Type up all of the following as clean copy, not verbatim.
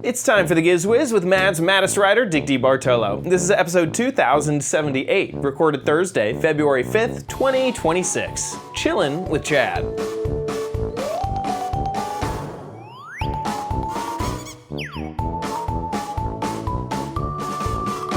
It's time for the Giz Wiz with Mad's maddest writer, DeBartolo. This is episode 2078, recorded Thursday, February 5th, 2026. Chillin' with Chad.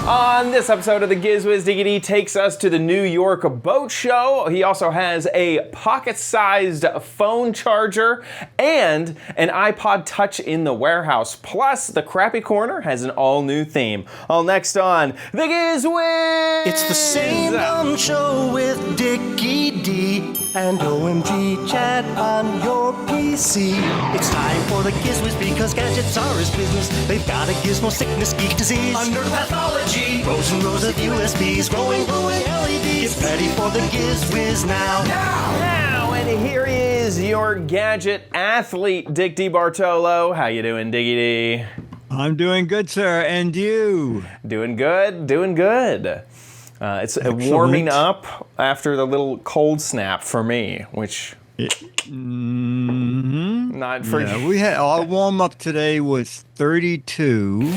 On this episode of the Giz Wiz, Diggity takes us to the New York Boat Show. He also has a pocket-sized phone charger and an iPod Touch in the warehouse. Plus, the Crappy Corner has an all-new theme. All next on the Giz Wiz! It's the same dumb show with Dickie D and OMG Chad on your PC. It's time for the Giz Wiz because gadgets are his business. They've got a gizmo sickness, geek disease, under pathology. Rows and rows of USBs, glowing LEDs. Get ready for the Giz Wiz now. And here is your gadget athlete, Dick DeBartolo. How you doing, Diggity? I'm doing good, sir. And you? Doing good, doing good. It's warming up after the little cold snap for me, which not for you. We had our warm up today was 32.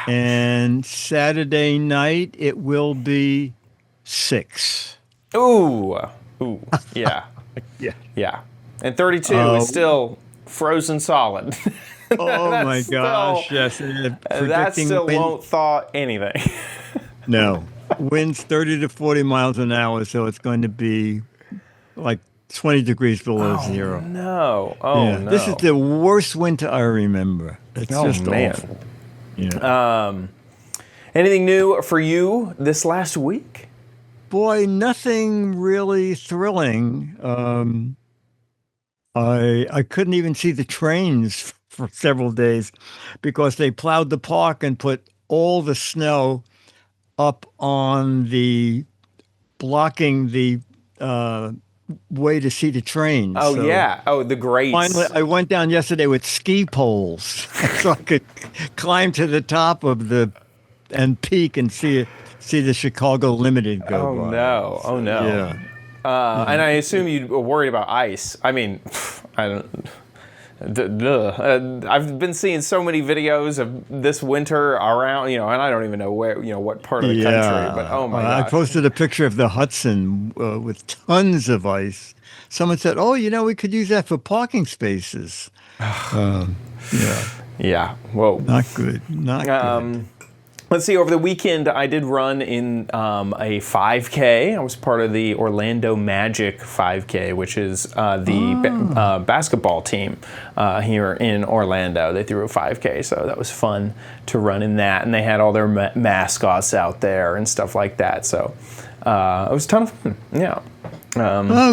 And Saturday night, it will be 6. Ooh, yeah. Yeah. And 32 is still frozen solid. Oh, my gosh. Yes. That still won't thaw anything. No. Winds 30 to 40 miles an hour, so it's going to be like 20 degrees below zero. No. No. No. This is the worst winter I remember. It's just man. awful. Yeah. Anything new for you this last week? Boy, nothing really thrilling. I couldn't even see the trains for several days because they plowed the park and put all the snow up on blocking the way to see the trains. Oh, so yeah. Oh, the grates. Finally, I went down yesterday with ski poles so I could climb to the top of and peek and see the Chicago Limited go by. Oh, no. Yeah. And I assume you were worried about ice. I mean, I don't... I've been seeing so many videos of this winter around, and I don't even know where, what part of the country, but oh my gosh. I posted a picture of the Hudson with tons of ice. Someone said, we could use that for parking spaces. Yeah. Whoa. Not good. Good. Let's see, over the weekend, I did run in a 5K. I was part of the Orlando Magic 5K, which is the basketball team here in Orlando. They threw a 5K, so that was fun to run in that. And they had all their mascots out there and stuff like that. So it was a ton of fun, yeah.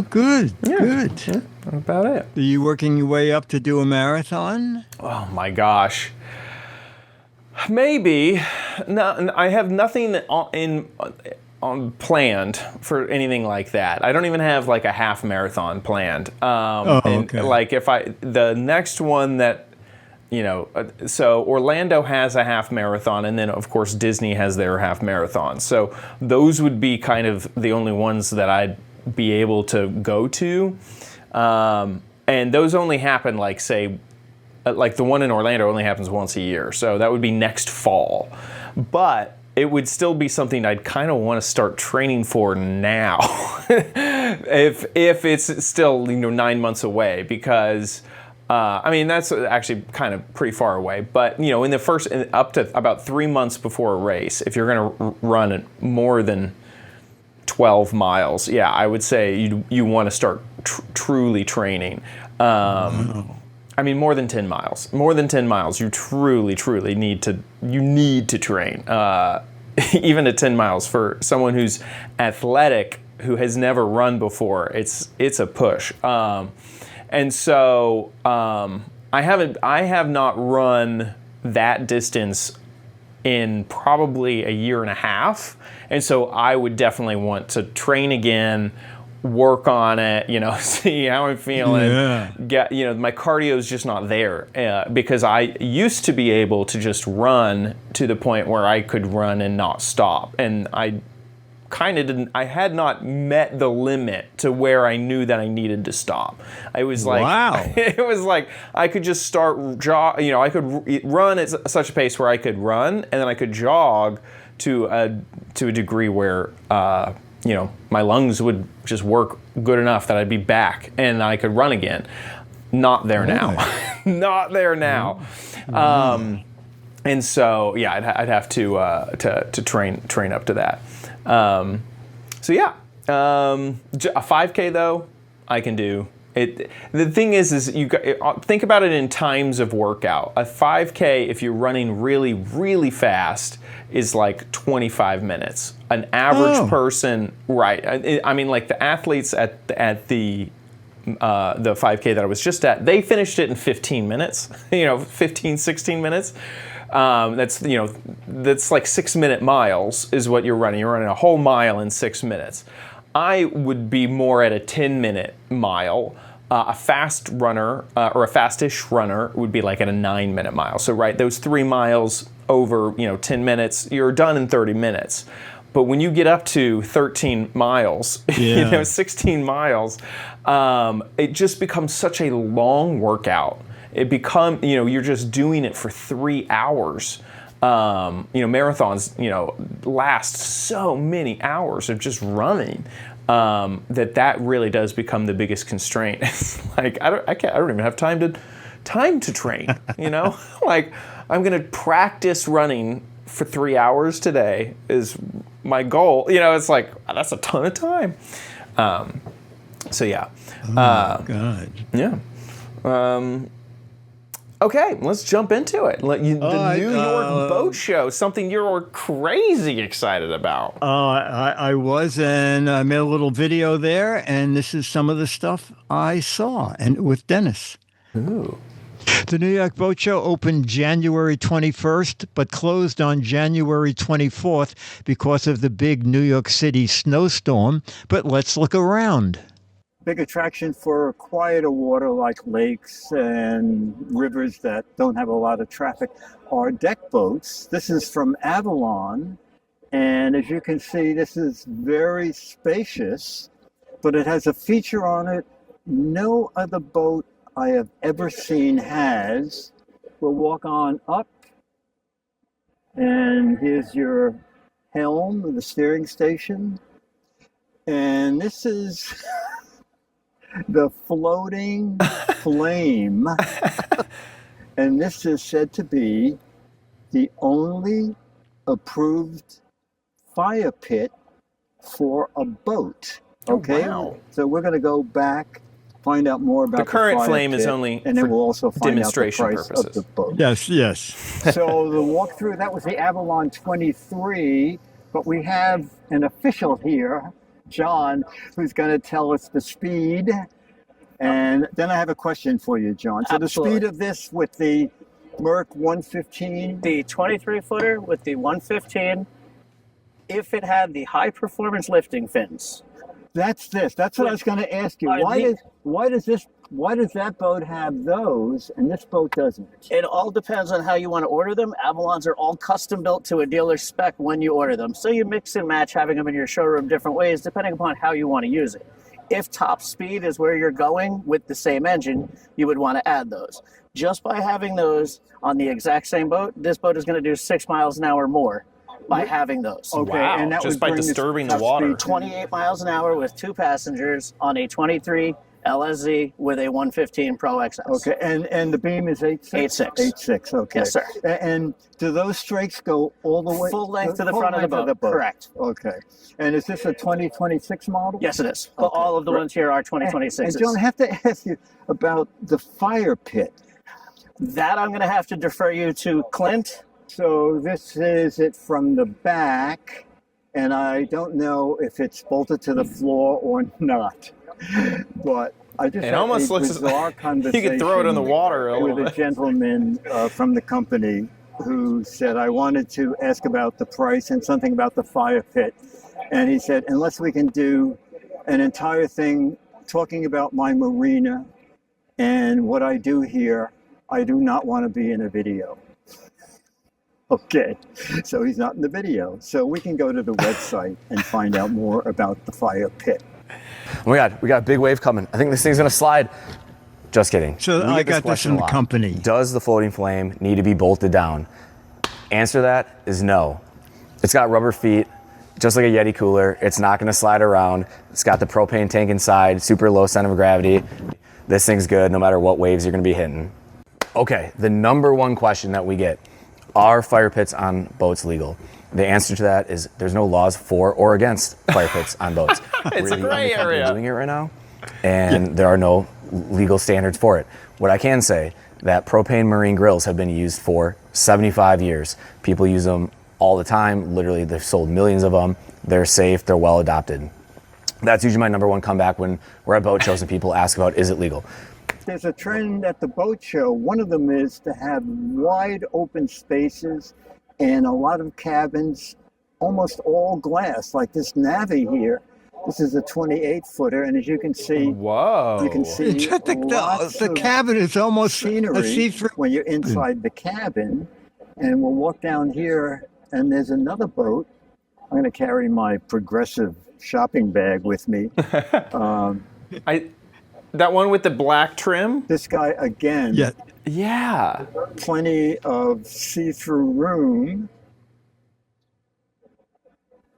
Good. Yeah. Good. Yeah, about it. Are you working your way up to do a marathon? Oh, my gosh. Maybe. No, I have nothing on planned for anything like that. I don't even have like a half marathon planned. Okay. Like the next one that, so Orlando has a half marathon, and then of course Disney has their half marathon. So those would be kind of the only ones that I'd be able to go to, and those only happen like the one in Orlando only happens once a year, so that would be next fall. But it would still be something I'd kind of want to start training for now, if it's still 9 months away, because that's actually kind of pretty far away. But in the first up to about 3 months before a race, if you're going to run more than 12 miles, yeah, I would say you want to start truly training. More than 10 miles. More than 10 miles, you truly need to train. Even at 10 miles for someone who's athletic, who has never run before, it's a push. And so I have not run that distance in probably a year and a half. And so I would definitely want to train again, work on it, see how I'm feeling. Yeah. My cardio is just not there because I used to be able to just run to the point where I could run and not stop. And I I had not met the limit to where I knew that I needed to stop. I was like, Wow. It was like I could just start I could run at such a pace where I could run, and then I could jog to a degree where my lungs would just work good enough that I'd be back and I could run again. Not there now. Not there now. And so I'd have to train up to that. A 5K though, I can do. The thing is you think about it in times of workout. A 5K, if you're running really, really fast, is like 25 minutes. An average person, right? I mean, like the athletes at the 5K that I was just at, they finished it in 15 minutes. 15, 16 minutes. That's like 6-minute miles is what you're running. You're running a whole mile in 6 minutes. I would be more at a 10-minute mile. A fast runner or a fast-ish runner would be like at a 9-minute mile. So those 3 miles over 10 minutes, you're done in 30 minutes. But when you get up to 13 miles, 16 miles, it just becomes such a long workout. You're just doing it for 3 hours. Marathons, last so many hours of just running. That really does become the biggest constraint. It's like I don't even have time to train. Like I'm gonna practice running for 3 hours today is my goal. It's like that's a ton of time. God. Yeah. Okay, let's jump into it. The New York Boat Show, something you're crazy excited about. I was, and I made a little video there, and this is some of the stuff I saw, and with Dennis. Ooh. The New York Boat Show opened January 21st, but closed on January 24th because of the big New York City snowstorm. But let's look around. Big attraction for quieter water like lakes and rivers that don't have a lot of traffic are deck boats. This is from Avalon, and as you can see, this is very spacious, but it has a feature on it no other boat I have ever seen has. We'll walk on up, and here's your helm, the steering station, and this is the floating flame. And this is said to be the only approved fire pit for a boat. Okay, wow. So we're going to go back, find out more about the current fire flame pit, is only and then for we'll also find demonstration out the price purposes. of the boat. Yes. So the walkthrough, that was the Avalon 23, but we have an official here, John, who's going to tell us the speed. And then I have a question for you, John. So Absolutely. The speed of this with the Merc 115? The 23-footer with the 115, if it had the high-performance lifting fins. That's this. That's what I was going to ask you. Why does that boat have those and this boat doesn't? It all depends on how you want to order them. Avalons are all custom built to a dealer spec when you order them. So you mix and match having them in your showroom different ways depending upon how you want to use it. If top speed is where you're going with the same engine, you would want to add those. Just by having those on the exact same boat, this boat is going to do 6 miles an hour more by having those. Okay, Wow, and that just would by bring disturbing the top water. speed to- 28 miles an hour with 2 passengers on a 23 LSZ with a 115 Pro XS. Okay, and the beam is 8.6? 8.6. 8.6, okay. Yes, sir. And do those strakes go all the way? Full length to the full front of the length boat. Correct. Okay. And is this a 2026 model? Yes, it is. Okay. All of the ones here are 2026s. And John, I have to ask you about the fire pit. That I'm going to have to defer you to Clint. So this is it from the back, and I don't know if it's bolted to the floor or not. But I just It had almost a looks bizarre you conversation could throw it in the water a little with a bit. gentleman from the company who said I wanted to ask about the price and something about the fire pit. And he said, unless we can do an entire thing talking about my marina and what I do here, I do not want to be in a video. Okay, so he's not in the video. So we can go to the website and find out more about the fire pit. Oh my God, we got a big wave coming. I think this thing's gonna slide. Just kidding. So We I get got this question in a the lot. company. Does the floating flame need to be bolted down? Answer to that is no. It's got rubber feet, just like a Yeti cooler. It's not gonna slide around. It's got the propane tank inside, super low center of gravity. This thing's good no matter what waves you're gonna be hitting. Okay, the number one question that we get, are fire pits on boats legal? The answer to that is there's no laws for or against fire pits on boats. It's a We're the gray only company area. doing it right now, and there are no legal standards for it. What I can say, that propane marine grills have been used for 75 years. People use them all the time. Literally, they've sold millions of them. They're safe, they're well adopted. That's usually my number one comeback when we're at boat shows and people ask about, is it legal? There's a trend at the boat show. One of them is to have wide open spaces and a lot of cabins, almost all glass, like this Navi here. This is a 28-footer, and as you can see, Whoa. you can see lots The of cabin is almost a scenery see-through. when you're inside the cabin. And we'll walk down here, and there's another boat. I'm going to carry my Progressive shopping bag with me. That one with the black trim? This guy, again, Yeah. Yeah. plenty of see-through room.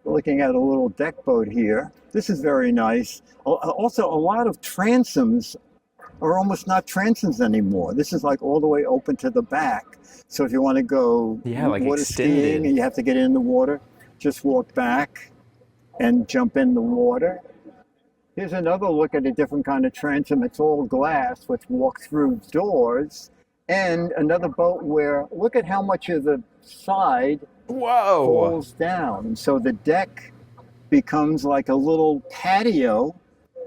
Looking at a little deck boat here. This is very nice. Also, a lot of transoms are almost not transoms anymore. This is like all the way open to the back. So if you want to go Like water extended. skiing and you have to get in the water, just walk back and jump in the water. Here's another look at a different kind of transom. It's all glass with walk-through doors. And another boat where, look at how much of the side Whoa. falls down. So the deck becomes like a little patio.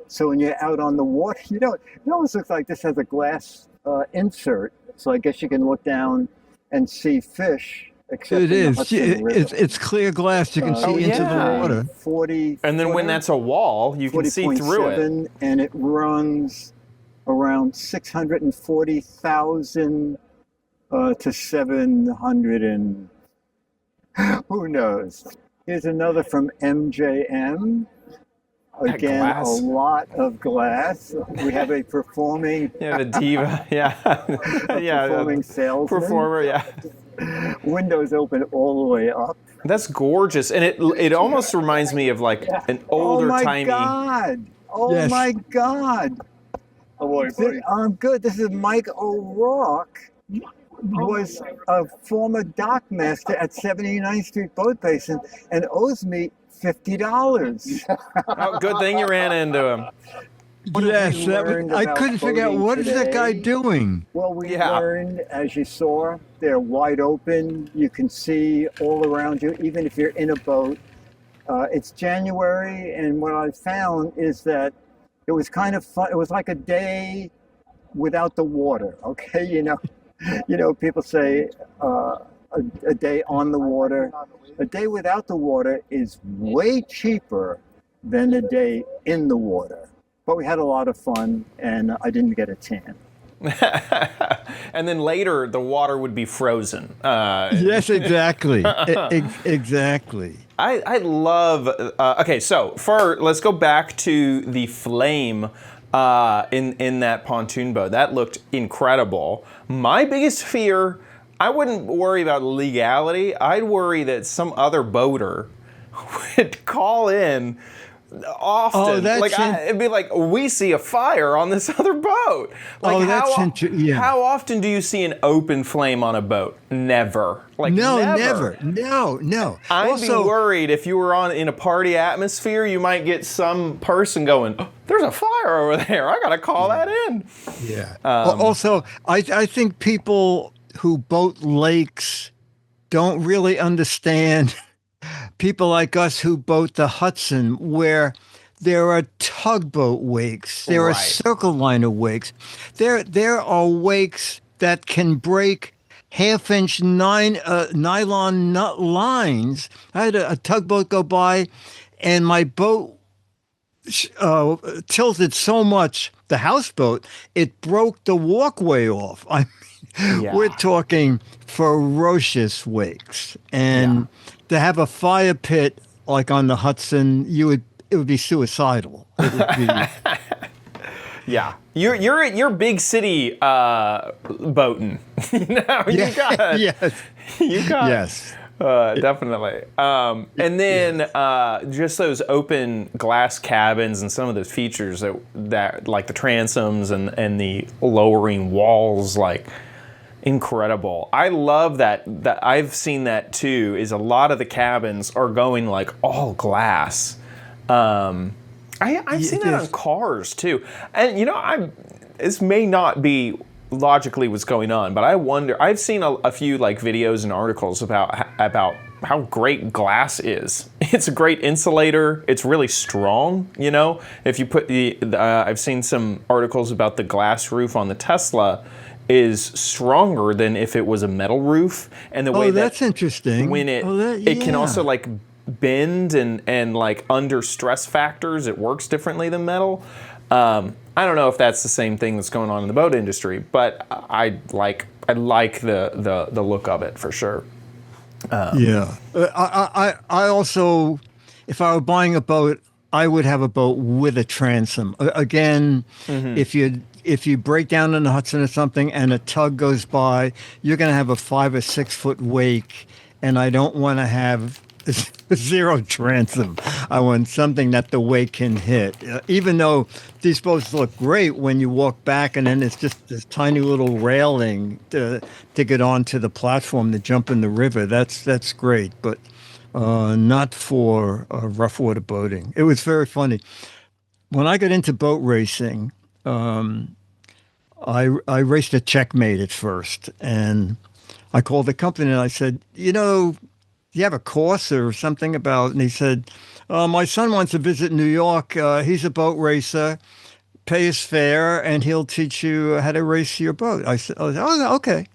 So when you're out on the water, it almost looks like this has a glass insert. So I guess you can look down and see fish. Except It in the is. Hudson River. It's clear glass. You can see Oh, into yeah. the water. 40. And then when that's a wall, you can see through it. 40.7, and it runs around 640,000 to 700 and who knows. Here's another from MJM. Again, a glass. lot of glass. We have a performing, Yeah, the diva. Yeah. Yeah. performing salesman. Performer, yeah. Windows open all the way up. That's gorgeous. And it almost reminds me of like an older, oh my timey. God! Oh Yes. my God! I'm good. This is Mike O'Rourke. Was a former dock master at 79th Street Boat Basin and owes me $50. Oh, good thing you ran into him. Yes, we that was, learned I about couldn't figure out boating what is that guy today? doing. Well, we Yeah. learned, as you saw, they're wide open. You can see all around you, even if you're in a boat. It's January, and what I found is that it was kind of fun. It was like a day without the water. Okay, people say a day on the water. A day without the water is way cheaper than a day in the water. But we had a lot of fun, and I didn't get a tan. And then later, the water would be frozen. Yes, exactly. Exactly. I love. Okay, so let's go back to the flame in that pontoon boat. That looked incredible. My biggest fear, I wouldn't worry about legality. I'd worry that some other boater would call in often. Oh, that's it'd be like, we see a fire on this other boat. Like, Oh, that's yeah. how often do you see an open flame on a boat? Never. Like, No, never. never. No. I'd Also, be worried if you were in a party atmosphere, you might get some person going, oh, there's a fire over there. I got to call that in. yeah. Also, I think people who boat lakes don't really understand people like us who boat the Hudson, where there are tugboat wakes, there are Right. circle liner wakes, there are wakes that can break half-inch nylon nut lines. I had a tugboat go by, and my boat tilted so much, the houseboat, it broke the walkway off. Yeah. We're talking ferocious wakes. And to have a fire pit like on the Hudson, it would be suicidal. It would be Yeah, you're big city boating. You got yes. you got Yes. definitely. And then just those open glass cabins and some of those features that like the transoms and the lowering walls, like incredible. I love that I've seen that too. Is a lot of the cabins are going like all glass. I've seen that on cars too, and this may not be logically what's going on, but I wonder. I've seen a few like videos and articles about how great glass is. It's a great insulator. It's really strong. If you put I've seen some articles about the glass roof on the Tesla is stronger than if it was a metal roof, and the way that's interesting. When it can also like bend and like under stress factors, it works differently than metal. I don't know if that's the same thing that's going on in the boat industry, but I like the look of it for sure. I also, if I were buying a boat, I would have a boat with a transom. Again, if you break down in the Hudson or something and a tug goes by, you're going to have a 5 or 6 foot wake, and I don't want to have zero transom. I want something that the wake can hit. Even though these boats look great when you walk back, and then it's just this tiny little railing to get onto the platform to jump in the river. That's great, but not for rough water boating. It was very funny. When I got into boat racing, I raced a Checkmate at first, and I called the company and I said, do you have a course or something about? And he said, my son wants to visit New York. He's a boat racer. Pay his fare, and he'll teach you how to race your boat. I said, oh, okay.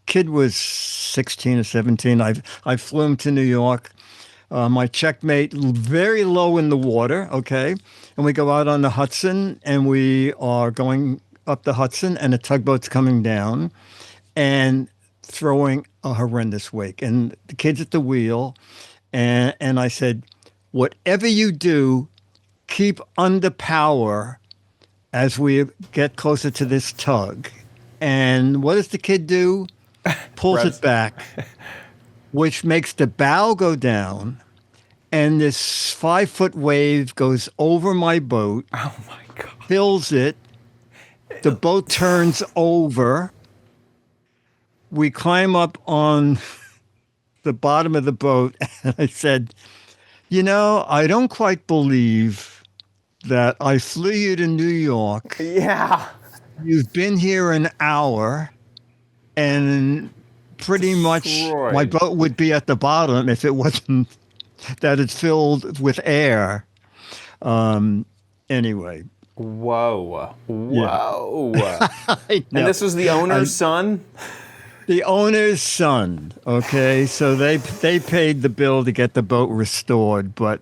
Kid was 16 or 17. I flew him to New York. My Checkmate, very low in the water, okay? And we go out on the Hudson, and we are going up the Hudson, and a tugboat's coming down and throwing a horrendous wake. And the kid's at the wheel, and I said, whatever you do, keep under power as we get closer to this tug. And what does the kid do? Pulls it back, which makes the bow go down, and this 5 foot wave goes over my boat. Oh my God. Fills it. The boat turns over. We climb up on the bottom of the boat, and I said, I don't quite believe that I flew you to New York. Yeah. You've been here an hour, and pretty much my boat would be at the bottom if it wasn't that it's filled with air. Anyway. Whoa. Yeah. And this was the owner's son? The owner's son. Okay, so they paid the bill to get the boat restored, but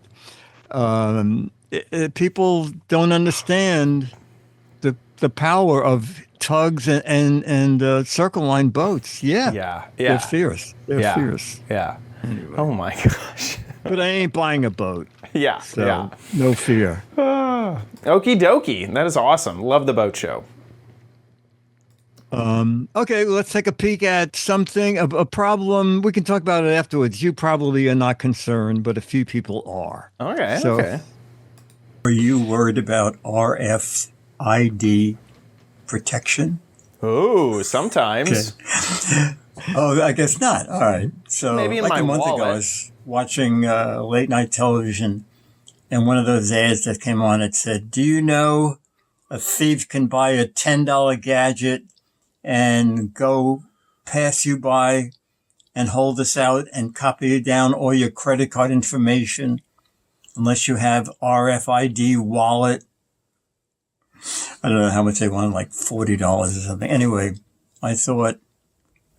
people don't understand the power of tugs and Circle Line boats. Yeah. They're fierce. They're fierce. Yeah. Anyway. Oh my gosh. But I ain't buying a boat. Yeah. So no fear. Okie dokie. That is awesome. Love the boat show. Okay, let's take a peek at something, a problem. We can talk about it afterwards. You probably are not concerned, but a few people are. Okay. Are you worried about RFID protection? Oh, sometimes. Okay. Oh, I guess not. All right. So maybe in like my a month wallet. ago, I was watching late night television, and one of those ads that came on, it said, do you know a thief can buy a $10 gadget and go pass you by and hold this out and copy down all your credit card information unless you have RFID wallet? I don't know how much they wanted, like $40 or something. Anyway, I thought,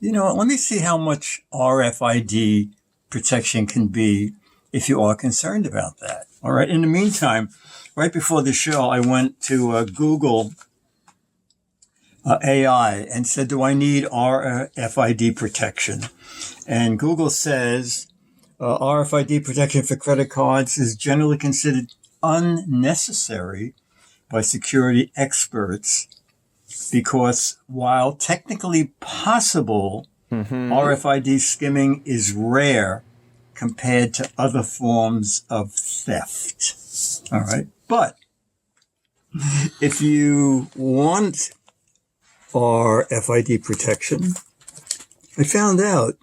let me see how much RFID protection can be if you are concerned about that. All right. In the meantime, right before the show, I went to Google AI and said, do I need RFID protection? And Google says RFID protection for credit cards is generally considered unnecessary by security experts because while technically possible, RFID skimming is rare compared to other forms of theft. All right. But if you want RFID protection, I found out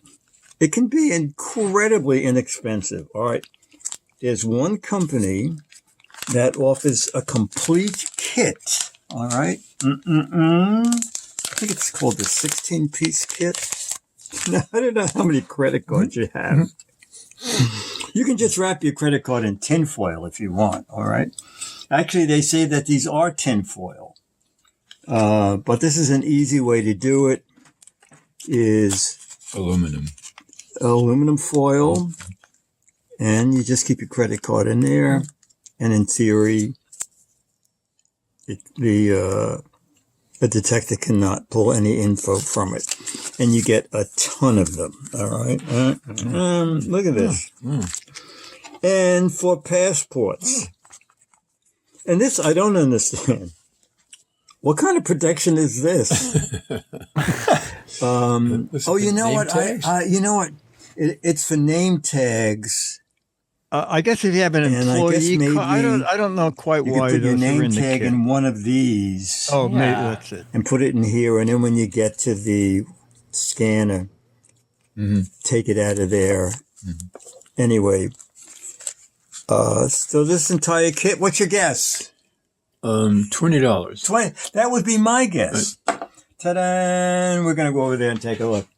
it can be incredibly inexpensive. All right. There's one company that offers a complete kit. All right. I think it's called the 16-piece kit. Now, I don't know how many credit cards you have. You can just wrap your credit card in tinfoil if you want. All right. Actually, they say that these are tinfoil. But this is an easy way to do it. Is aluminum foil, and you just keep your credit card in there, and in theory, the detector cannot pull any info from it, and you get a ton of them. All right, look at this, and for passports, and this I don't understand. What kind of protection is this? You know what? You know what? It's for name tags. I guess if you have an employee, I don't know quite why you put your those are name in the tag kit. in one of these. Oh, maybe that's it. And put it in here, and then when you get to the scanner, take it out of there. Anyway, so this entire kit. What's your guess? $20. 20. That would be my guess. Ta-da! We're gonna go over there and take a look.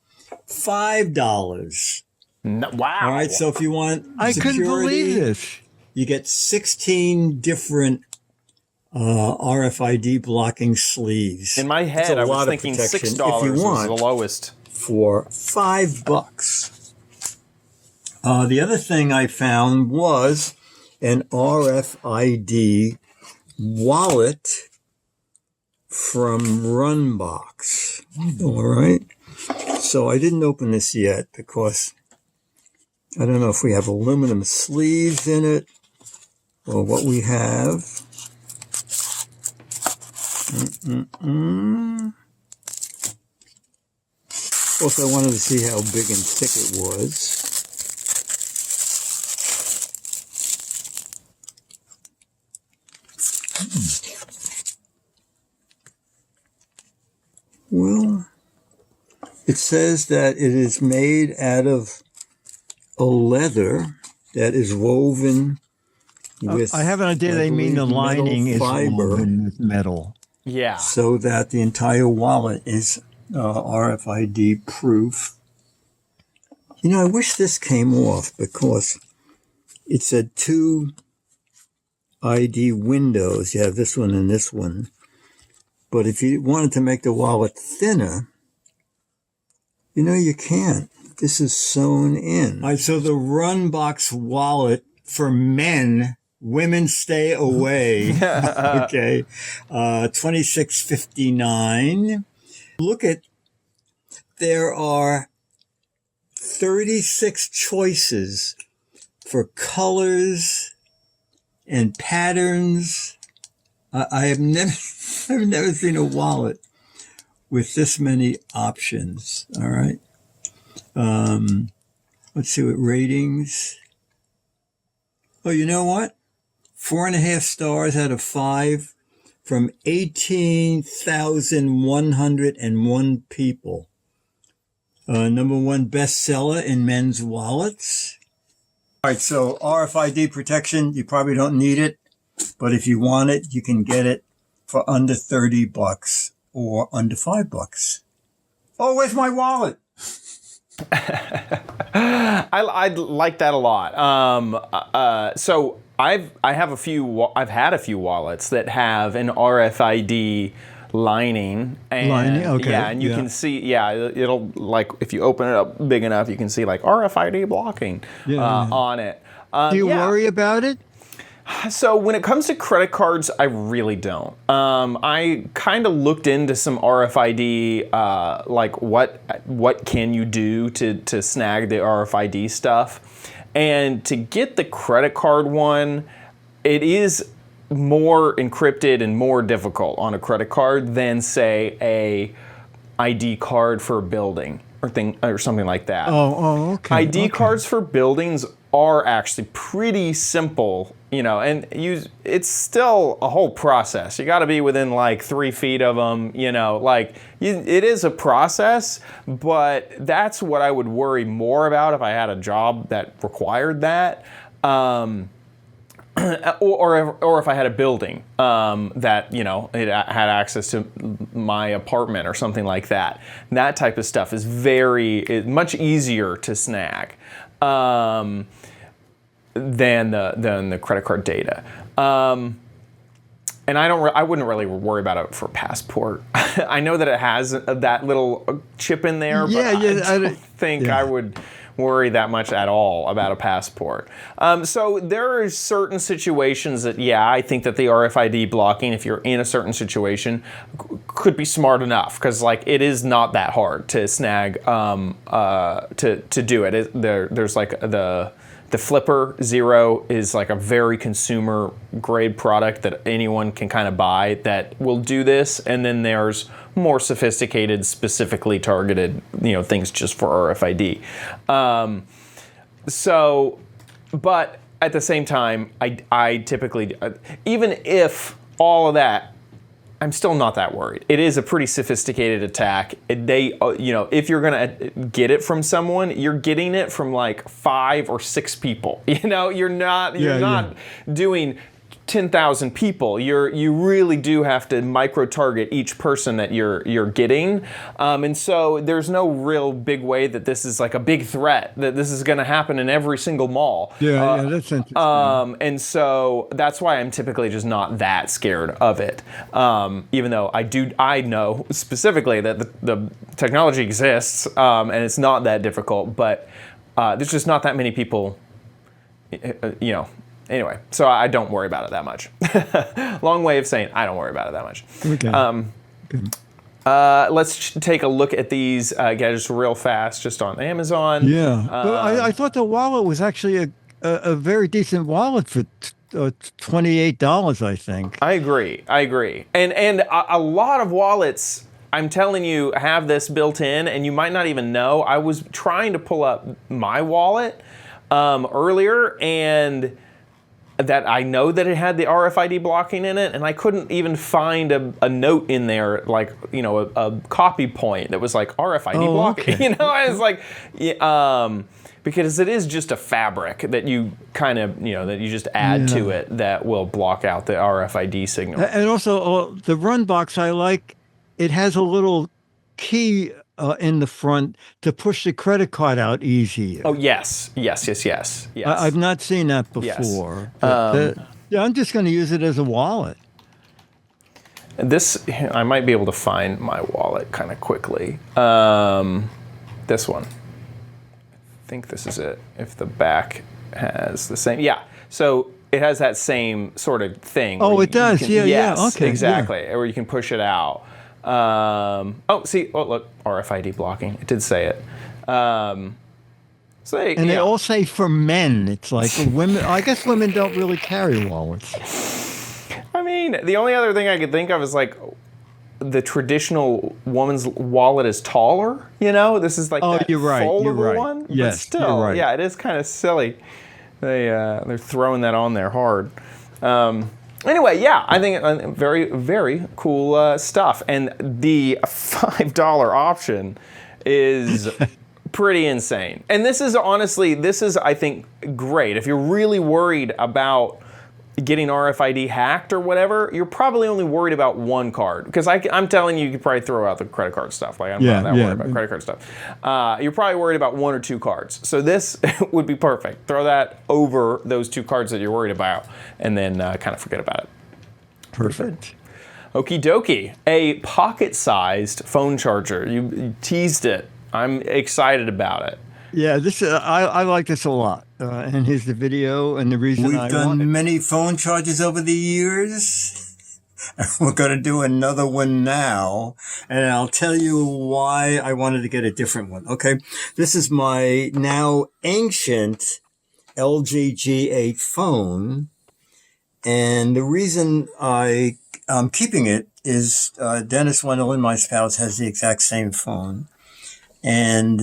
$5. No, wow. All right. So if you want I security, couldn't believe this. you get 16 different RFID blocking sleeves. In my head, I was thinking $6 was the lowest. For $5. The other thing I found was an RFID wallet from Runbox. All right. So I didn't open this yet because I don't know if we have aluminum sleeves in it or what we have. Also, I wanted to see how big and thick it was. Well, it says that it is made out of a leather that is woven with. I have an idea they mean the lining is woven with metal. Yeah. So that the entire wallet is RFID proof. You know, I wish this came off because it said 2 ID windows. You have this one and this one. But if you wanted to make the wallet thinner, you know, you can't. This is sewn in. All right, so the Runbox wallet for men, women stay away. Okay. $26.59. Look at, there are 36 choices for colors and patterns. I've never seen a wallet with this many options. All right. Let's see what ratings. Oh, you know what? 4.5 stars out of 5 from 18,101 people. Number 1 bestseller in men's wallets. All right. So RFID protection, you probably don't need it. But if you want it, you can get it for under $30 or under $5. Oh, where's my wallet? I like that a lot. So I've had a few wallets that have an RFID lining. And, okay. Yeah, and you can see, it'll like if you open it up big enough, you can see like RFID blocking on it. Do you worry about it? So when it comes to credit cards, I really don't. I kind of looked into some RFID, like what can you do to snag the RFID stuff, and to get the credit card one, it is more encrypted and more difficult on a credit card than, say, a ID card for a building or something like that. Oh, okay. ID cards for buildings are actually pretty simple, and it's still a whole process. You got to be within like 3 feet of them, it is a process, but that's what I would worry more about if I had a job that required that. Or if I had a building that it had access to my apartment or something like that. That type of stuff is much easier to snag than the credit card data. And I wouldn't really worry about it for passport. I know that it has that little chip in there, but I don't think I would worry that much at all about a passport. So there are certain situations that, I think that the RFID blocking, if you're in a certain situation, could be smart enough, because it is not that hard to snag to do it. There's like the Flipper Zero is like a very consumer grade product that anyone can kind of buy that will do this, and then there's more sophisticated, specifically targeted, things just for RFID. But at the same time, I typically, even if all of that, I'm still not that worried. It is a pretty sophisticated attack. If you're gonna get it from someone, you're getting it from like 5 or 6 people. You're not doing 10,000 people. You really do have to micro-target each person that you're getting, and so there's no real big way that this is like a big threat that this is going to happen in every single mall. That's interesting. And so that's why I'm typically just not that scared of it, even though I know specifically that the technology exists, and it's not that difficult, but there's just not that many people, Anyway, so I don't worry about it that much. Long way of saying I don't worry about it that much. Okay. Let's take a look at these gadgets real fast, just on Amazon. Yeah, but I thought the wallet was actually a very decent wallet for $28, I think. I agree. And a lot of wallets, I'm telling you, have this built in, and you might not even know. I was trying to pull up my wallet earlier, and that I know that it had the RFID blocking in it, and I couldn't even find a note in there, like, a copy point that was like RFID blocking. Okay. I was like, because it is just a fabric that you kind of, that you just add to it that will block out the RFID signal. And also, the Run box, I like, it has a little key in the front to push the credit card out easier. Oh, yes. I've not seen that before. Yes. I'm just going to use it as a wallet. This, I might be able to find my wallet kind of quickly. This one. I think this is it. If the back has the same. Yeah. So it has that same sort of thing. Oh, it does. Yes, okay. Exactly. Yeah. Where you can push it out. Look, RFID blocking. It did say it. They all say for men. It's like women. I guess women don't really carry wallets. I mean, the only other thing I could think of is like the traditional woman's wallet is taller. This is like that foldable one. Yes, but still, you're right. Yeah, it is kind of silly. They're throwing that on there hard. Anyway, I think very, very cool stuff. And the $5 option is pretty insane. And this is, I think, great. If you're really worried about getting RFID hacked or whatever, you're probably only worried about one card. Because I'm telling you, you could probably throw out the credit card stuff. Like, I'm not that worried about credit card stuff. You're probably worried about 1 or 2 cards. So this would be perfect. Throw that over those 2 cards that you're worried about, and then kind of forget about it. Perfect. Okie dokie. A pocket-sized phone charger. You teased it. I'm excited about it. Yeah, this I like this a lot. and here's the video. And the reason We've I done wanted many phone charges over the years. We're going to do another one now, and I'll tell you why I wanted to get a different one. Okay, this is my now ancient LG G8 phone, and the reason I'm keeping it is Dennis Wendell, my spouse, has the exact same phone, and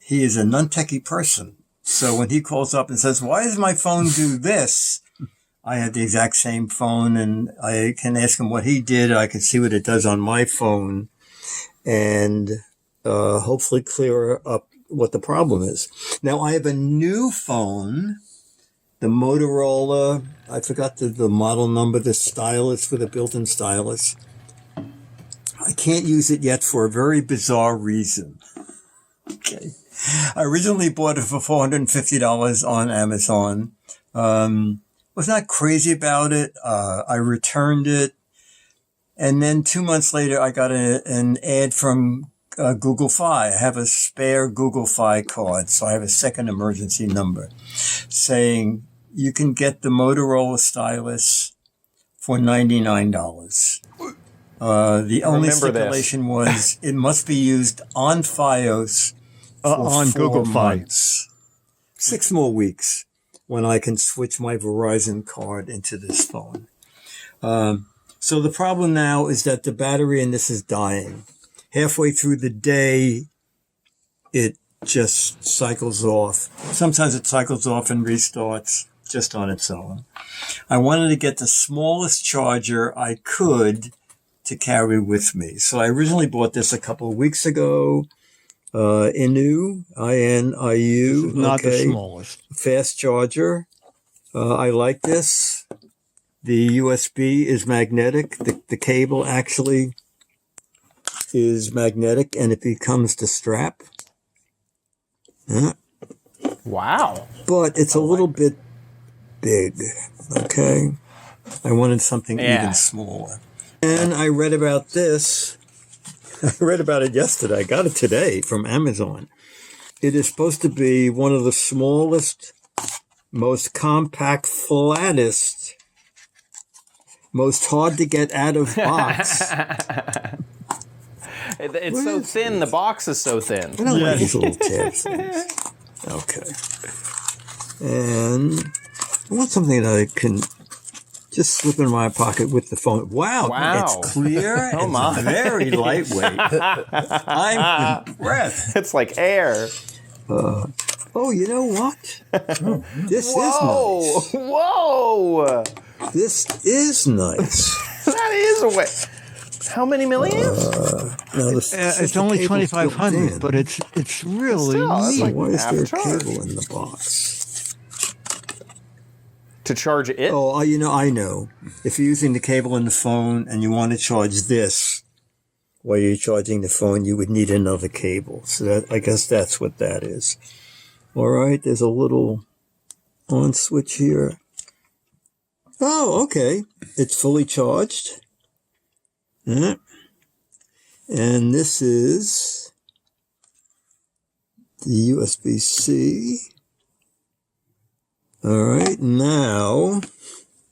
he is a non-techie person. So when he calls up and says, "Why does my phone do this?" I have the exact same phone, and I can ask him what he did. I can see what it does on my phone, and hopefully clear up what the problem is. Now, I have a new phone, the Motorola. I forgot the model number, the stylus with a built-in stylus. I can't use it yet for a very bizarre reason. Okay. I originally bought it for $450 on Amazon. Was not crazy about it. I returned it. And then 2 months later, I got an ad from Google Fi. I have a spare Google Fi card, so I have a second emergency number saying you can get the Motorola stylus for $99. The only stipulation was it must be used on Fios for on 4 Google Fi. months. 6 more weeks when I can switch my Verizon card into this phone. So the problem now is that the battery in this is dying. Halfway through the day, it just cycles off. Sometimes it cycles off and restarts just on its own. I wanted to get the smallest charger I could to carry with me. So I originally bought this a couple of weeks ago. Inu, I-N-I-U. not the smallest. Fast charger. I like this. The USB is magnetic. The cable actually is magnetic, and it becomes the strap. Wow. But it's a little bit big, okay? I wanted something even smaller. And I read about this. I read about it yesterday. I got it today from Amazon. It is supposed to be one of the smallest, most compact, flattest, most hard to get out of box. It's so thin. The box is so thin. I don't like these little tab things. Okay. And I want something that I can just slip in my pocket with the phone. Wow. It's clear. Oh my. Very lightweight. I'm impressed. It's like air. Oh, you know what? This is nice. Whoa! This is nice. That is a way. How many milliamps? It's only 2,500, but it's really neat. like why is half there a charge. cable in the box? To charge it? Oh, I know. If you're using the cable in the phone and you want to charge this while you're charging the phone, you would need another cable. So I guess that's what that is. All right, there's a little on switch here. Oh, okay. It's fully charged. Yeah. And this is the USB-C. All right, now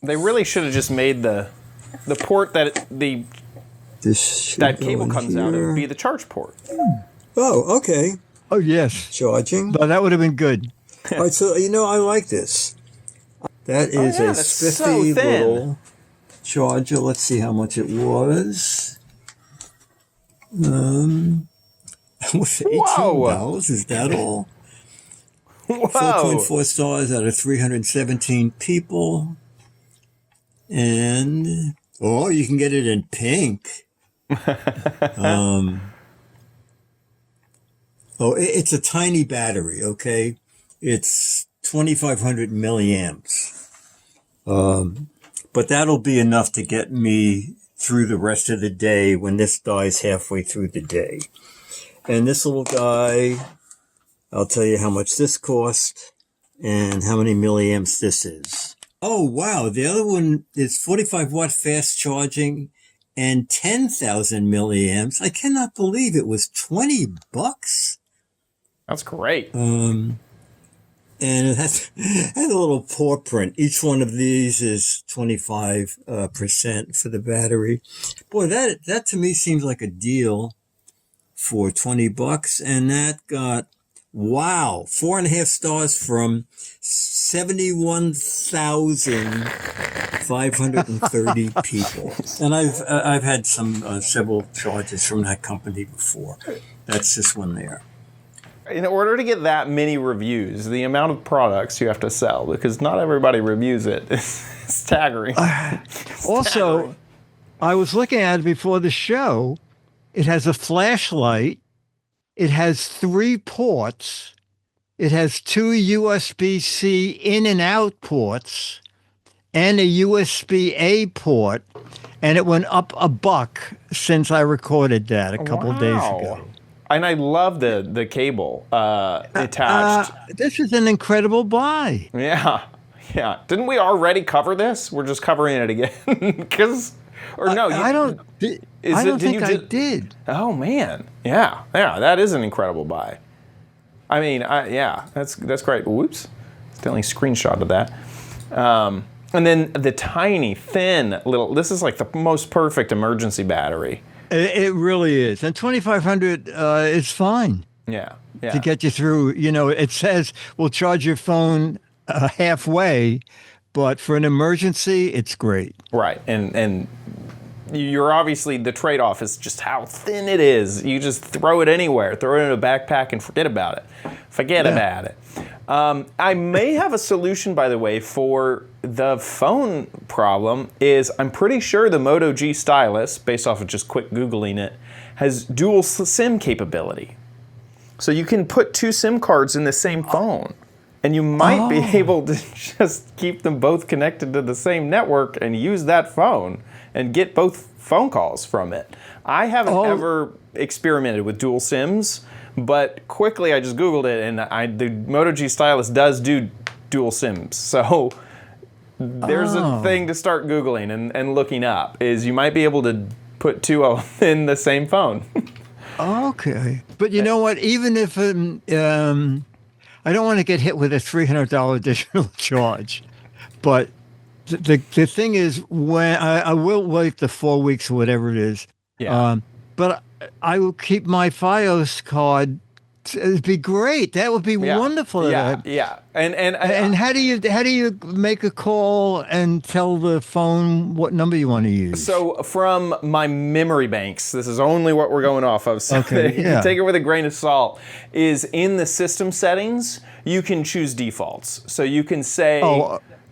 They really should have just made the port that that cable comes out of be the charge port. Oh, okay. Oh, yes. Charging. But that would have been good. All right, so I like this. That is a that's so spiffy thin. little charger. Let's see how much it was. Was it $18? Is that all? Whoa! 4.4 stars out of 317 people. And you can get it in pink. It's a tiny battery, okay? It's 2,500 milliamps. But that'll be enough to get me through the rest of the day when this dies halfway through the day. And this little guy, I'll tell you how much this cost and how many milliamps this is. Oh, wow. The other one is 45 watt fast charging and 10,000 milliamps. I cannot believe it was $20. That's great. And and it has a little paw print. Each one of these is 25% for the battery. Boy, that to me seems like a deal for $20, and that got 4.5 stars from 71,530 people. And I've had several charges from that company before. That's this one there. In order to get that many reviews, the amount of products you have to sell, because not everybody reviews it, is staggering. Also, I was looking at it before the show. It has a flashlight. It has 3 ports. It has 2 USB-C in and out ports and a USB-A port. And it went up $1 since I recorded that a couple of days ago. And I love the cable attached. This is an incredible buy. Yeah. Didn't we already cover this? We're just covering it again. I don't think I did. Oh man, yeah, that is an incredible buy. I mean, that's great. Whoops, still only screenshot of that. And then the tiny, thin little. This is like the most perfect emergency battery. It really is, and 2,500 is fine. Yeah. To get you through. You know, it says we'll charge your phone halfway, but for an emergency, it's great. Right, and you're obviously, the trade-off is just how thin it is. You just throw it anywhere, throw it in a backpack and forget about it. About it. I may have a solution, by the way, for the phone problem. I'm pretty sure the Moto G stylus, based off of just quick Googling it, has dual SIM capability. So you can put 2 SIM cards in the same phone. And you might be able to just keep them both connected to the same network and use that phone and get both phone calls from it. I haven't ever experimented with dual SIMs, but quickly I just Googled it, and the Moto G stylus does do dual SIMs. So there's a thing to start Googling and looking up, is you might be able to put 2 in the same phone. Okay. But you know what? Even if I don't want to get hit with a $300 additional charge, but the thing is, when I will wait the 4 weeks or whatever it is, but I will keep my FiOS card. It'd be great. That would be wonderful. Yeah. And how do you make a call and tell the phone what number you want to use? So from my memory banks, this is only what we're going off of. So take it with a grain of salt. Is in the system settings, you can choose defaults. So you can say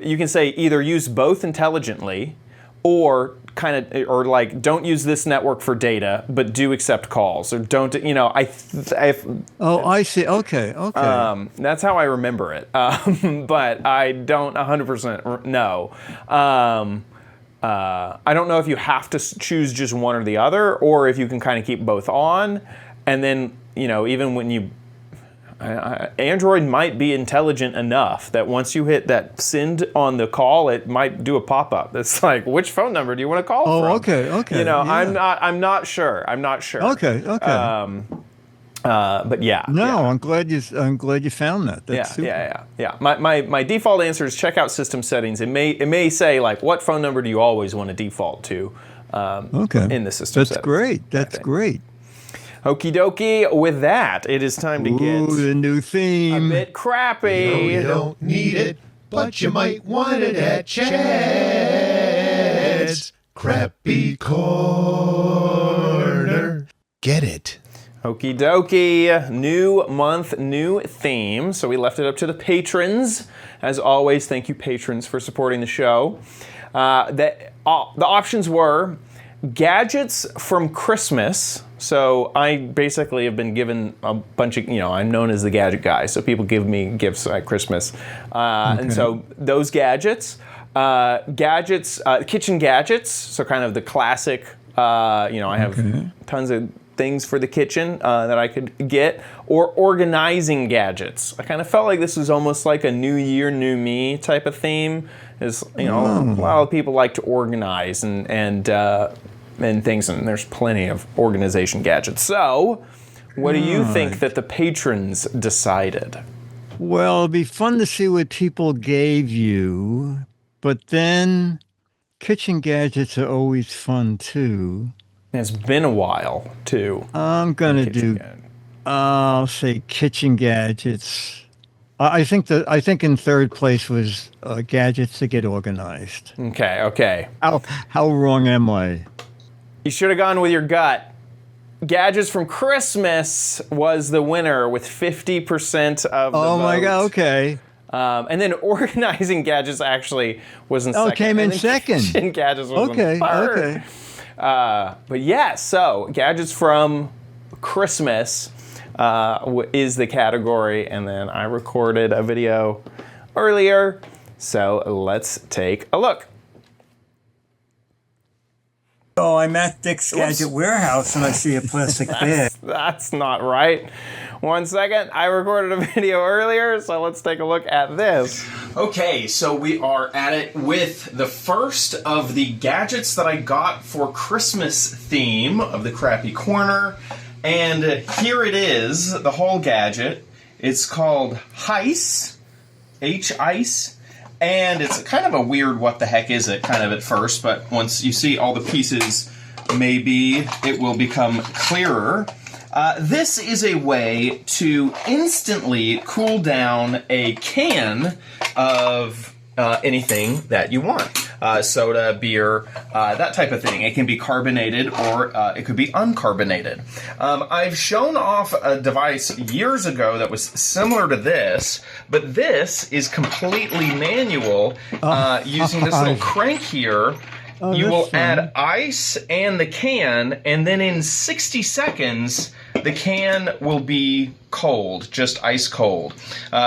either use both intelligently, or don't use this network for data, but do accept calls, or don't, I see. Okay. That's how I remember it. But I don't 100% know. I don't know if you have to choose just one or the other, or if you can kind of keep both on. And then, even when Android might be intelligent enough that once you hit that send on the call, it might do a pop-up that's like, which phone number do you want to call from? Okay. I'm not sure. Okay. But yeah. No, I'm glad you found that. That's super. Yeah. My default answer is check out system settings. It may say like, what phone number do you always want to default to? In the system settings. That's great. Okie dokie. With that, it is time to get the new theme. A bit crappy. You don't need it, but you might want it at Chad's Crappy Corner. Get it. Okie dokie. New month, new theme. So we left it up to the patrons. As always, thank you, patrons, for supporting the show. The options were gadgets from Christmas. So I basically have been given a bunch of, I'm known as the gadget guy. So people give me gifts at Christmas. And so those gadgets, kitchen gadgets. So kind of the classic, I have tons of things for the kitchen that I could get, or organizing gadgets. I kind of felt like this was almost like a new year, new me type of theme. A lot of people like to organize and things, and there's plenty of organization gadgets. So, what do you think that the patrons decided? Well, it'd be fun to see what people gave you, but then kitchen gadgets are always fun too. It's been a while, too. I'm gonna Kitchen do. gadget. I'll say kitchen gadgets. I think in third place was gadgets to get organized. Okay. How wrong am I? You should have gone with your gut. Gadgets from Christmas was the winner with 50% of the Oh my vote. God! Okay. And then organizing gadgets actually was in Oh, second. it came in And then second. Kitchen gadgets was Okay. in third. Okay. But yeah, so gadgets from Christmas is the category, and then I recorded a video earlier. So let's take a look. Oh, I'm at Dick's Gadget Warehouse and I see a plastic bag. That's not right. 1 second. I recorded a video earlier, so let's take a look at this. Okay, so we are at it with the first of the gadgets that I got for Christmas theme of the Crappy Corner. And here it is, the whole gadget. It's called Heiss, H-Ice. And it's kind of a weird what the heck is it kind of at first, but once you see all the pieces, maybe it will become clearer. This is a way to instantly cool down a can of anything that you want. Soda, beer, that type of thing. It can be carbonated or it could be uncarbonated. I've shown off a device years ago that was similar to this, but this is completely manual using this little crank here. You will add ice and the can, and then in 60 seconds, the can will be cold, just ice cold.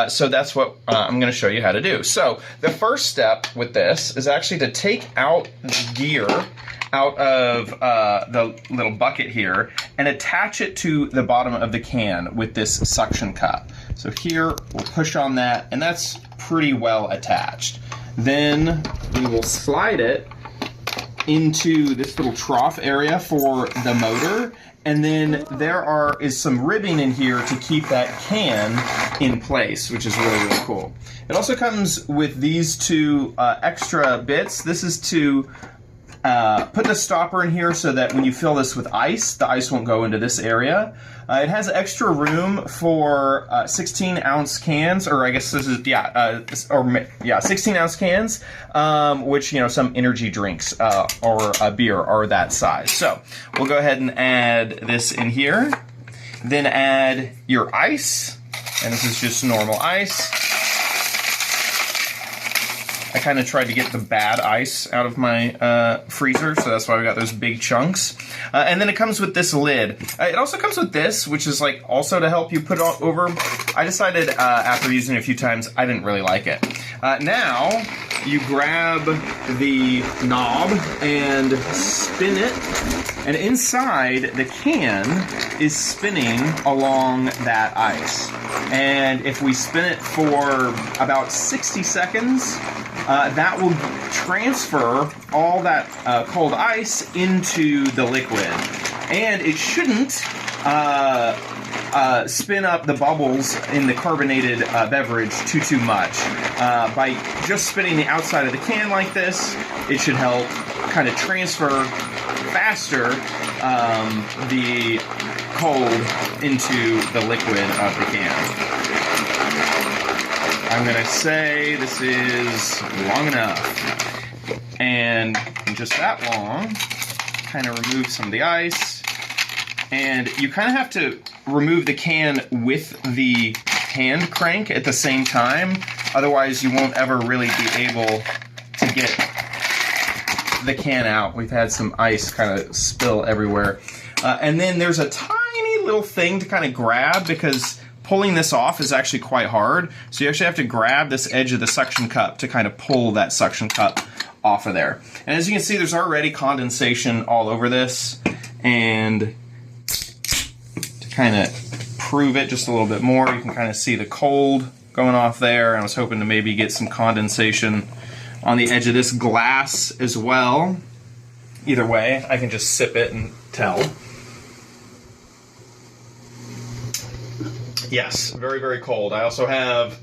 So that's what I'm going to show you how to do. So the first step with this is actually to take out the gear out of the little bucket here and attach it to the bottom of the can with this suction cup. So here, we'll push on that, and that's pretty well attached. Then we will slide it into this little trough area for the motor, and then there is some ribbing in here to keep that can in place, which is really, really cool. It also comes with these two extra bits. This is to put the stopper in here so that when you fill this with ice, the ice won't go into this area. It has extra room for 16-ounce cans, or I guess this is 16-ounce cans, which some energy drinks or a beer are that size. So we'll go ahead and add this in here. Then add your ice, and this is just normal ice. I kind of tried to get the bad ice out of my freezer, so that's why we got those big chunks. And then it comes with this lid. It also comes with this, which is like also to help you put it over. I decided after using it a few times, I didn't really like it. Now, you grab the knob and spin it, and inside the can is spinning along that ice. And if we spin it for about 60 seconds, that will transfer all that cold ice into the liquid. And it shouldn't spin up the bubbles in the carbonated beverage too much. By just spinning the outside of the can like this, it should help kind of transfer faster the cold into the liquid of the can. I'm going to say this is long enough. And just that long, kind of remove some of the ice. And you kind of have to remove the can with the hand crank at the same time. Otherwise, you won't ever really be able to get the can out. We've had some ice kind of spill everywhere. And then there's a tiny little thing to kind of grab, because pulling this off is actually quite hard. So you actually have to grab this edge of the suction cup to kind of pull that suction cup off of there. And as you can see, there's already condensation all over this. And to kind of prove it just a little bit more, you can kind of see the cold going off there. And I was hoping to maybe get some condensation on the edge of this glass as well. Either way, I can just sip it and tell. Yes, very, very cold. I also have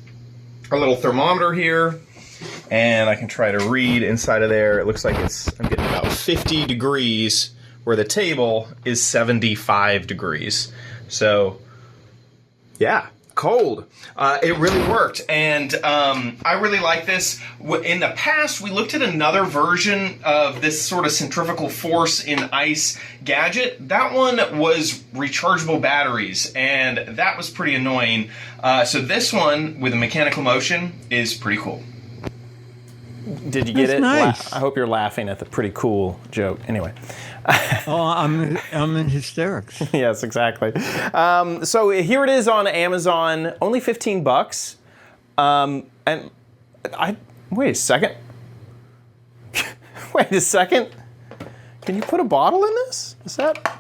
a little thermometer here, and I can try to read inside of there. It looks like I'm getting about 50 degrees, where the table is 75 degrees. So, yeah, cold. It really worked, and I really like this. In the past, we looked at another version of this sort of centrifugal force in ice gadget. That one was rechargeable batteries, and that was pretty annoying. So this one with a mechanical motion is pretty cool. Did you get That's it? nice. I hope you're laughing at the pretty cool joke. Anyway. Oh, I'm in hysterics. Yes, exactly. So here it is on Amazon, only $15. And wait a second. Wait a second. Can you put a bottle in this? Is that?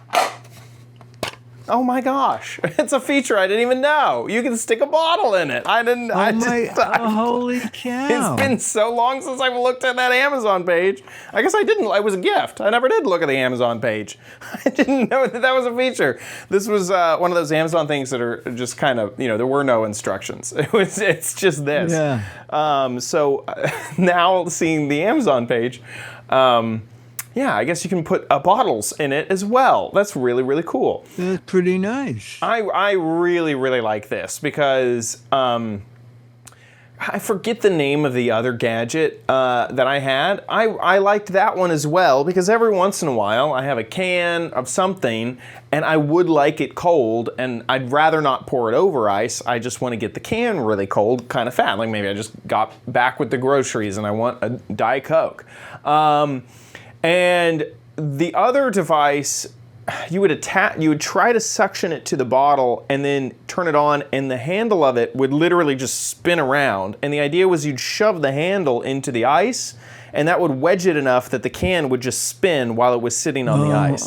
Oh my gosh! It's a feature I didn't even know. You can stick a bottle in it. I didn't. Holy cow! It's been so long since I've looked at that Amazon page. I guess I didn't. It was a gift. I never did look at the Amazon page. I didn't know that was a feature. This was one of those Amazon things that are just kind of, there were no instructions. It's just this. Yeah. So now seeing the Amazon page, yeah, I guess you can put bottles in it as well. That's really, really cool. That's pretty nice. I really, really like this because I forget the name of the other gadget that I had. I liked that one as well because every once in a while I have a can of something and I would like it cold and I'd rather not pour it over ice. I just want to get the can really cold, kind of fat. Like maybe I just got back with the groceries and I want a Diet Coke. And the other device, you would try to suction it to the bottle and then turn it on, and the handle of it would literally just spin around. And the idea was you'd shove the handle into the ice, and that would wedge it enough that the can would just spin while it was sitting on the ice.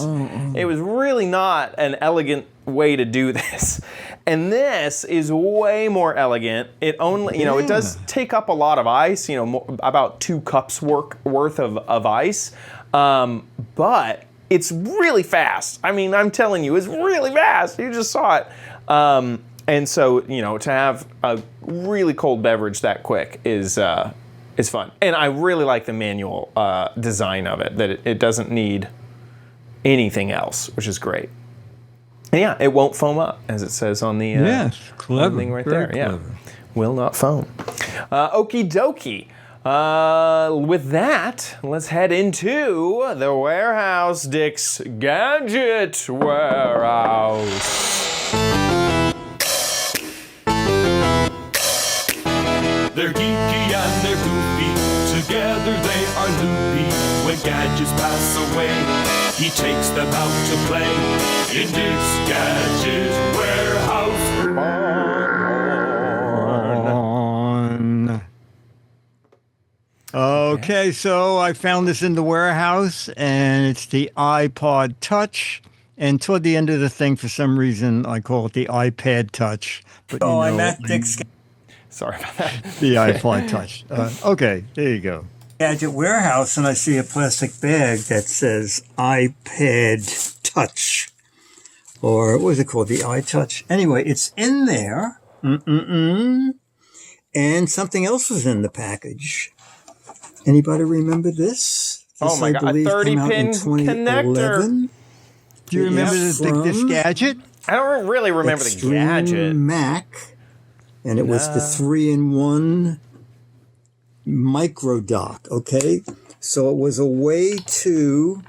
It was really not an elegant way to do this. And this is way more elegant. It only, it does take up a lot of ice, about 2 cups worth of ice. But it's really fast. I mean, I'm telling you, it's really fast. You just saw it. And so, to have a really cold beverage that quick is fun. And I really like the manual design of it, that it doesn't need anything else, which is great. And yeah, it won't foam up, as it says on the clever thing right very there. Yeah, clever. will not foam. Okie dokie. With that, let's head into the warehouse, Dick's Gadget Warehouse. They're geeky and they're goofy, together they are loopy. When gadgets pass away, he takes them out to play in Dick's Gadget Warehouse. Okay, so I found this in the warehouse, and it's the iPod Touch. And toward the end of the thing, for some reason, I call it the iPad Touch. But I'm at Dick's Sorry about that. the iPod Touch. Okay, there you go. Gadget Warehouse, and I see a plastic bag that says iPad Touch. Or what is it called? The iTouch. Anyway, it's in there. And something else was in the package. Anybody remember this? Oh my God, a 30-pin connector. Do you remember this gadget? I don't really remember the gadget. Mac, and it was the 3-in-1 micro dock, okay? So it was a way to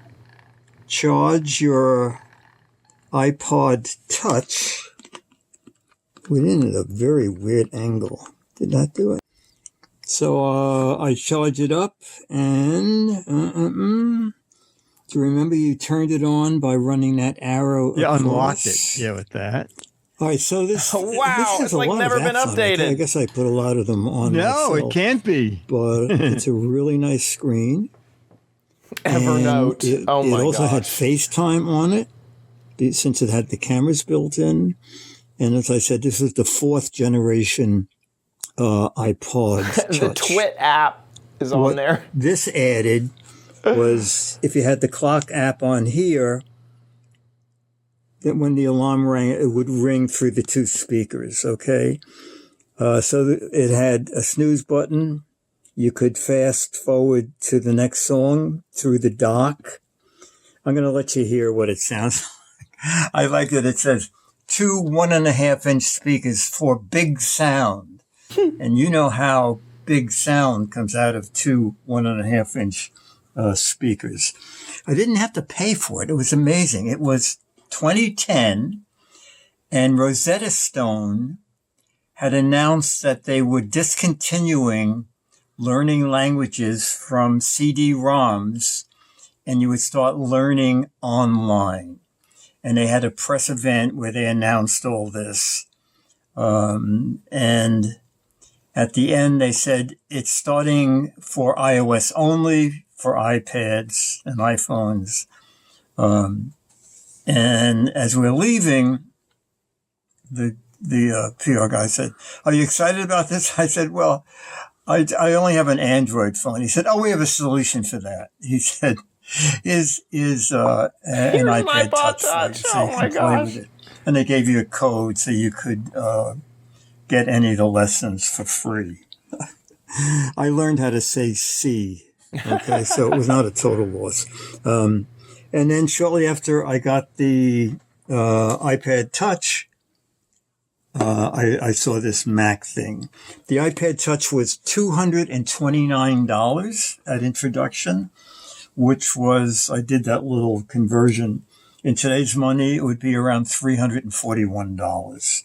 charge your iPod Touch within a very weird angle. Did not do it. So I charged it up, and do you remember you turned it on by running that arrow? Yeah, across? unlocked it. Yeah, with that. All right, so this Wow, this has it's a like lot never of been apps on it. updated. I guess I put a lot of them on. No, myself, it can't be. But it's a really nice screen. Evernote. It Oh my also had gosh. FaceTime on it, since it had the cameras built in. And as I said, this is the 4th generation iPod Touch. The Twit app is on What there. This added was if you had the clock app on here, that when the alarm rang, it would ring through the two speakers, okay? So it had a snooze button. You could fast forward to the next song through the dock. I'm going to let you hear what it sounds like. I like that it says 2 1.5-inch speakers for big sound. And you know how big sound comes out of 2 1.5-inch speakers. I didn't have to pay for it. It was amazing. It was 2010, and Rosetta Stone had announced that they were discontinuing learning languages from CD-ROMs, and you would start learning online. And they had a press event where they announced all this. And at the end, they said it's starting for iOS only, for iPads and iPhones. And as we're leaving, the PR guy said, "Are you excited about this?" I said, "Well, I only have an Android phone." He said, "Oh, we have a solution for that." He said, "Is an iPad Touch. So oh my gosh! And they gave you a code so you could get any of the lessons for free. I learned how to say C. Okay, so it was not a total loss. And then shortly after I got the iPad Touch, I saw this Mac thing. The iPad Touch was $229 at introduction, which was, I did that little conversion. In today's money, it would be around $341.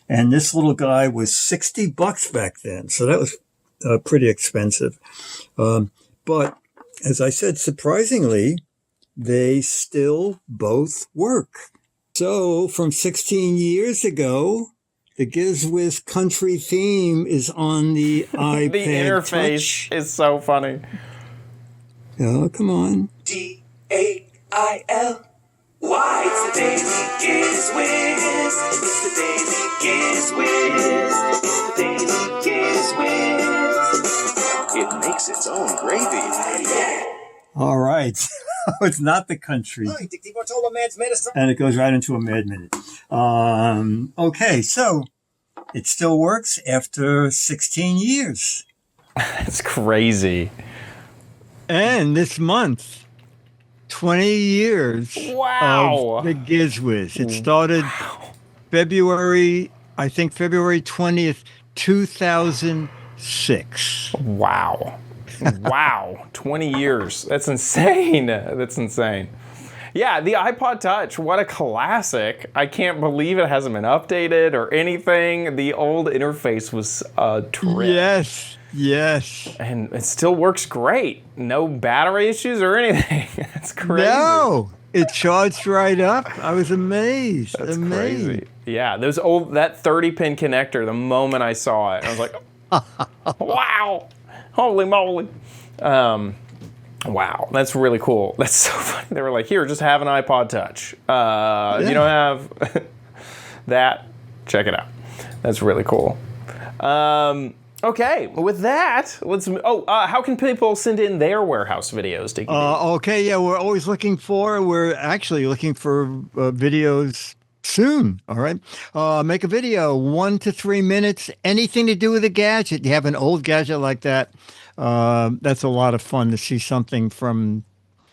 And this little guy was $60 back then. So that was pretty expensive. But as I said, surprisingly, they still both work. So from 16 years ago, the Giz Wiz country theme is on the iPad The interface is so funny. Oh, come on. DAIL. Why? It's the Daily Giz Wiz. It's the Daily Giz Wiz. It's the Daily Giz Wiz. It makes its own gravy. Yeah. All right. It's not the country. DeBartolo Man's Medicine. And it goes right into a Mad Minute. Okay, so it still works after 16 years. That's crazy. And this month, 20 years Wow. of the Giz Wiz. It started February 20th, 2006. Wow. Wow. 20 years. That's insane. That's insane. Yeah, the iPod Touch, what a classic. I can't believe it hasn't been updated or anything. The old interface was a trip. Yes. And it still works great. No battery issues or anything. That's crazy. No, it charged right up. I was amazed. That's crazy. Yeah, that 30-pin connector, the moment I saw it, I was like, wow. Holy moly. Wow, that's really cool. That's so funny. They were like, here, just have an iPod Touch. If you don't have that, check it out. That's really cool. Okay, with that, how can people send in their warehouse videos, Dickie? Okay, yeah, we're actually looking for videos soon, all right? Make a video, 1 to 3 minutes, anything to do with a gadget. You have an old gadget like that, that's a lot of fun to see something from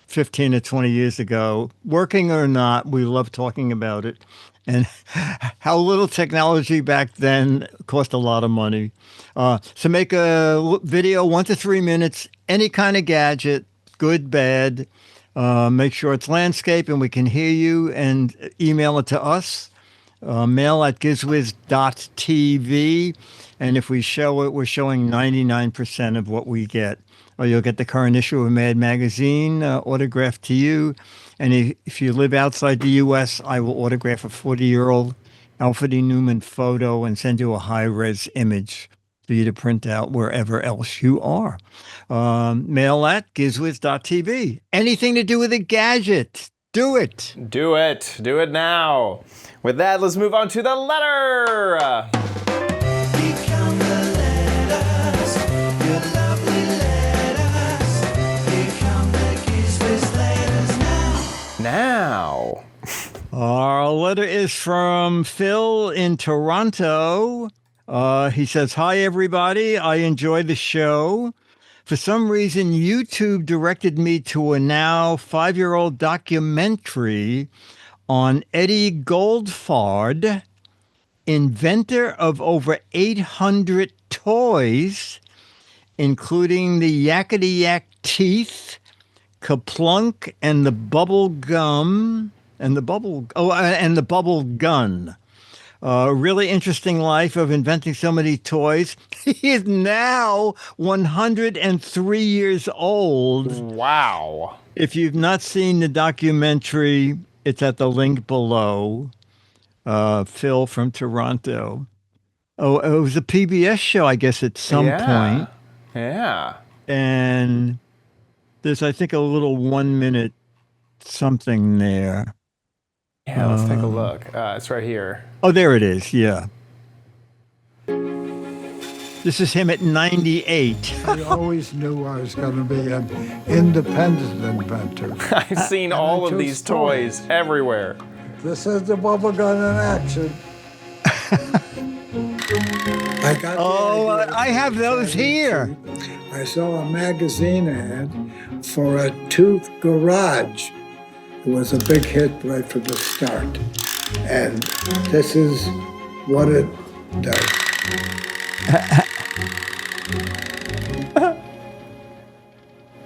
15 to 20 years ago. Working or not, we love talking about it. And how little technology back then cost a lot of money. So make a video, 1 to 3 minutes, any kind of gadget, good, bad. Make sure it's landscape and we can hear you, and email it to us, mail at gizwiz.tv. And if we show it, we're showing 99% of what we get. Or you'll get the current issue of Mad Magazine autographed to you. And if you live outside the U.S., I will autograph a 40-year-old Alfred E. Newman photo and send you a high-res image for you to print out wherever else you are. Mail at gizwiz.tv. Anything to do with a gadget, do it. Do it. Do it now. With that, let's move on to the letter. Now. Our letter is from Phil in Toronto. He says, "Hi, everybody. I enjoy the show. For some reason, YouTube directed me to a now 5-year-old documentary on Eddie Goldfarb, inventor of over 800 toys, including the Yakety Yak teeth, Kaplunk, and the bubble gum, and the bubble gun. Really interesting life of inventing so many toys. He is now 103 years old. Wow. If you've not seen the documentary, it's at the link below. Phil from Toronto. Oh, it was a PBS show, I guess, at some point. Yeah. And there's, I think, a little 1-minute something there. Yeah, let's take a look. It's right here. Oh, there it is. Yeah. This is him at 98. I always knew I was going to be an independent inventor. I've seen all of these toys everywhere. This is the bubble gun in action. I got I have those here. I saw a magazine ad for a tooth garage. It was a big hit right from the start. And this is what it does.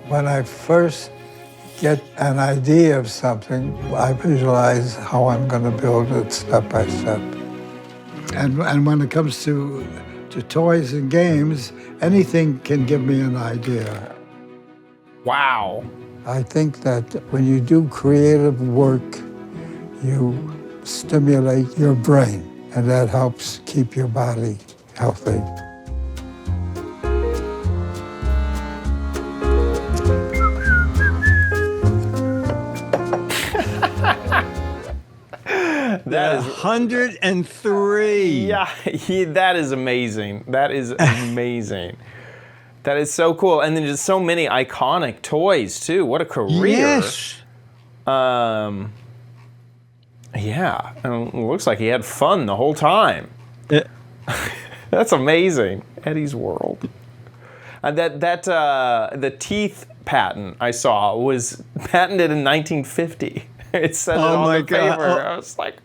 When I first get an idea of something, I visualize how I'm going to build it step by step. And when it comes to toys and games, anything can give me an idea. Wow. I think that when you do creative work, you stimulate your brain, and that helps keep your body healthy. That is 103. Yeah, that is amazing. That is amazing. That is so cool. And then just so many iconic toys too. What a career. Yes. Yeah. And it looks like he had fun the whole time. That's amazing. Eddie's World. The teeth patent I saw was patented in 1950. It said it on the paper. I was like,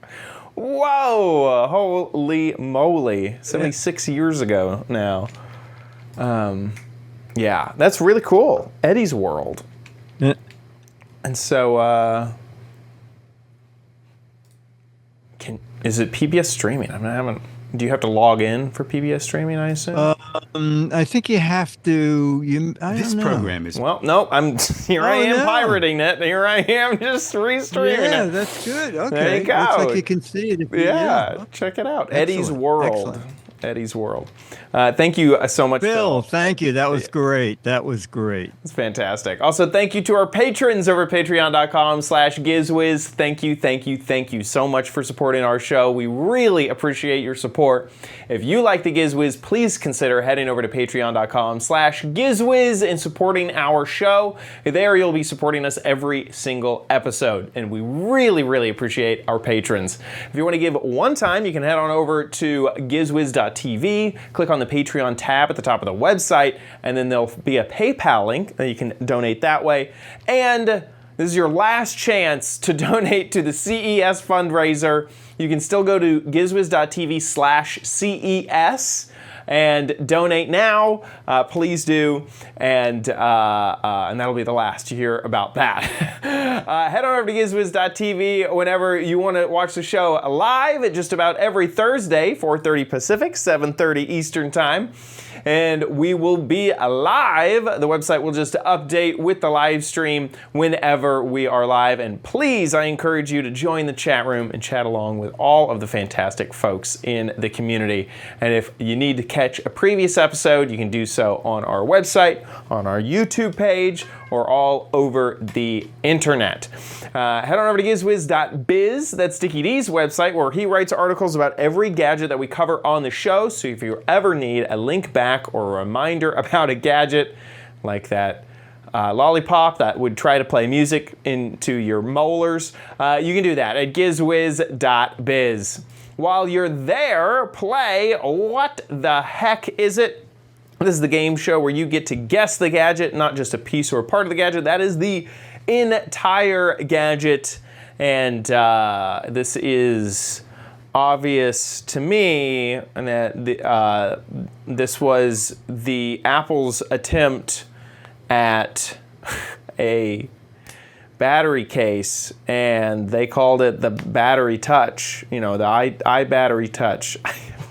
whoa, holy moly. 76 years ago now. Yeah, that's really cool. Eddie's World. Yeah. And so, is it PBS streaming? Do you have to log in for PBS streaming, I assume? I think you have to. This program is... Well, no, I am pirating it. Here I am just restreaming it. Yeah, that's good. Okay. There you go. Looks like you can see it. Check it out. Excellent. Eddie's World. Excellent. Eddie's World. Thank you so much, Phil. Thank you. That was great. That was great. It's fantastic. Also, thank you to our patrons over at patreon.com/Giz Wiz. Thank you so much for supporting our show. We really appreciate your support. If you like the Giz Wiz, please consider heading over to patreon.com/Giz Wiz and supporting our show. There you'll be supporting us every single episode, and we really, really appreciate our patrons. If you want to give one time, you can head on over to gizwiz.tv, click on the Patreon tab at the top of the website, and then there'll be a PayPal link that you can donate that way. And this is your last chance to donate to the CES fundraiser. You can still go to gizwiz.tv/CES and donate now. Please do, and that'll be the last you hear about that. Head on over to gizwiz.tv whenever you want to watch the show live at just about every Thursday, 4:30 Pacific, 7:30 Eastern Time. And we will be live. The website will just update with the live stream whenever we are live. And please, I encourage you to join the chat room and chat along with all of the fantastic folks in the community. And if you need to catch a previous episode, you can do so on our website, on our YouTube page, or all over the internet. Head on over to gizwiz.biz. That's Dickie D's website, where he writes articles about every gadget that we cover on the show. So if you ever need a link back or a reminder about a gadget, like that lollipop that would try to play music into your molars, you can do that at gizwiz.biz. While you're there, play What the Heck Is It? This is the game show where you get to guess the gadget, not just a piece or a part of the gadget. That is the entire gadget. And this is obvious to me, and that this was the Apple's attempt at a battery case, and they called it the Battery Touch. You know, the iBattery Touch.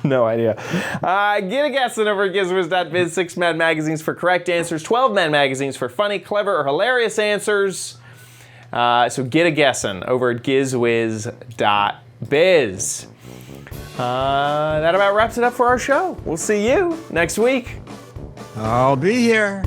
No idea. Get a guessing over at gizwiz.biz. 6 Mad Magazines for correct answers, 12 Mad Magazines for funny, clever, or hilarious answers. So get a guessing over at gizwiz.biz. That about wraps it up for our show. We'll see you next week. I'll be here.